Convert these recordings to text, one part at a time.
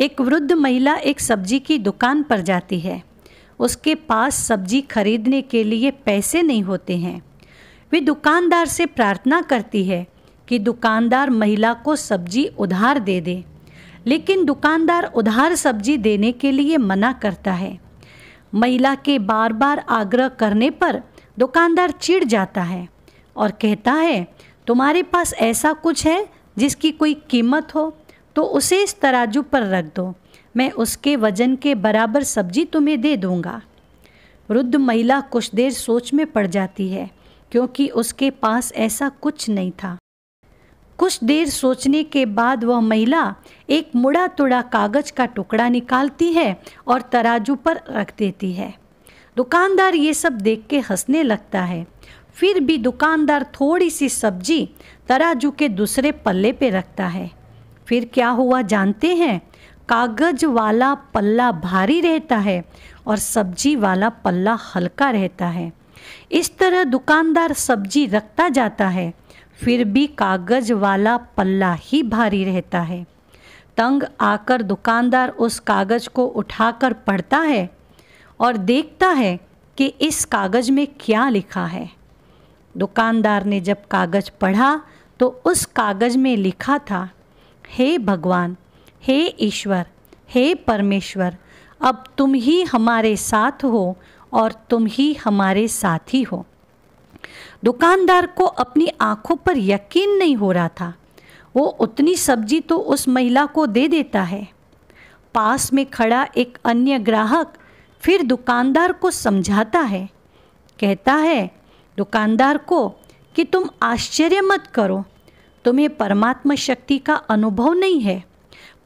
एक वृद्ध महिला एक सब्जी की दुकान पर जाती है। उसके पास सब्जी खरीदने के लिए पैसे नहीं होते हैं। वे दुकानदार से प्रार्थना करती है कि दुकानदार महिला को सब्जी उधार दे दे, लेकिन दुकानदार उधार सब्जी देने के लिए मना करता है। महिला के बार बार आग्रह करने पर दुकानदार चिढ़ जाता है और कहता है, तुम्हारे पास ऐसा कुछ है जिसकी कोई कीमत हो तो उसे इस तराजू पर रख दो, मैं उसके वजन के बराबर सब्जी तुम्हें दे दूंगा। वृद्ध महिला कुछ देर सोच में पड़ जाती है, क्योंकि उसके पास ऐसा कुछ नहीं था। कुछ देर सोचने के बाद वह महिला एक मुड़ा तुड़ा कागज का टुकड़ा निकालती है और तराजू पर रख देती है। दुकानदार ये सब देख के हंसने लगता है। फिर भी दुकानदार थोड़ी सी सब्जी तराजू के दूसरे पल्ले पे रखता है। फिर क्या हुआ जानते हैं? कागज वाला पल्ला भारी रहता है और सब्जी वाला पल्ला हल्का रहता है। इस तरह दुकानदार सब्जी रखता जाता है, फिर भी कागज वाला पल्ला ही भारी रहता है। तंग आकर दुकानदार उस कागज को उठाकर पढ़ता है और देखता है कि इस कागज में क्या लिखा है। दुकानदार ने जब कागज पढ़ा तो उस कागज में लिखा था, हे भगवान, हे ईश्वर, हे परमेश्वर, अब तुम ही हमारे साथ हो और तुम ही हमारे साथी हो। दुकानदार को अपनी आंखों पर यकीन नहीं हो रहा था। वो उतनी सब्जी तो उस महिला को दे देता है। पास में खड़ा एक अन्य ग्राहक फिर दुकानदार को समझाता है, कहता है दुकानदार को कि तुम आश्चर्य मत करो, तुम्हें परमात्मा शक्ति का अनुभव नहीं है।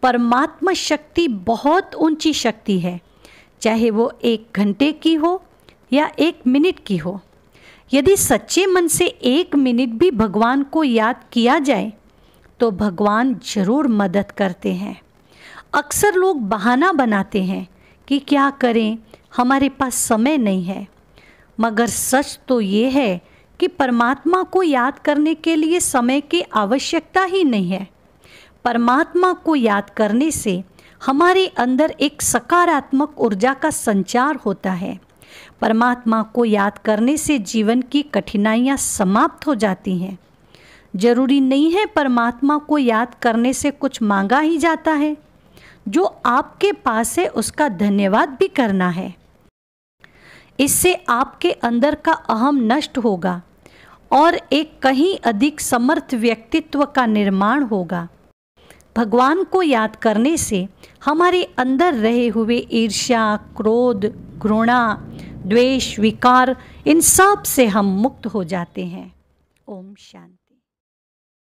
परमात्मा शक्ति बहुत ऊंची शक्ति है, चाहे वो 1 घंटे की हो या 1 मिनट की हो। यदि सच्चे मन से 1 मिनट भी भगवान को याद किया जाए तो भगवान जरूर मदद करते हैं। अक्सर लोग बहाना बनाते हैं कि क्या करें, हमारे पास समय नहीं है, मगर सच तो ये है कि परमात्मा को याद करने के लिए समय की आवश्यकता ही नहीं है। परमात्मा को याद करने से हमारे अंदर एक सकारात्मक ऊर्जा का संचार होता है। परमात्मा को याद करने से जीवन की कठिनाइयाँ समाप्त हो जाती हैं। जरूरी नहीं है परमात्मा को याद करने से कुछ मांगा ही जाता है। जो आपके पास है उसका धन्यवाद भी करना है। इससे आपके अंदर का अहम नष्ट होगा और एक कहीं अधिक समर्थ व्यक्तित्व का निर्माण होगा। भगवान को याद करने से हमारे अंदर रहे हुए ईर्ष्या, क्रोध, घृणा, द्वेष, विकार, इन सब से हम मुक्त हो जाते हैं। ओम शांति।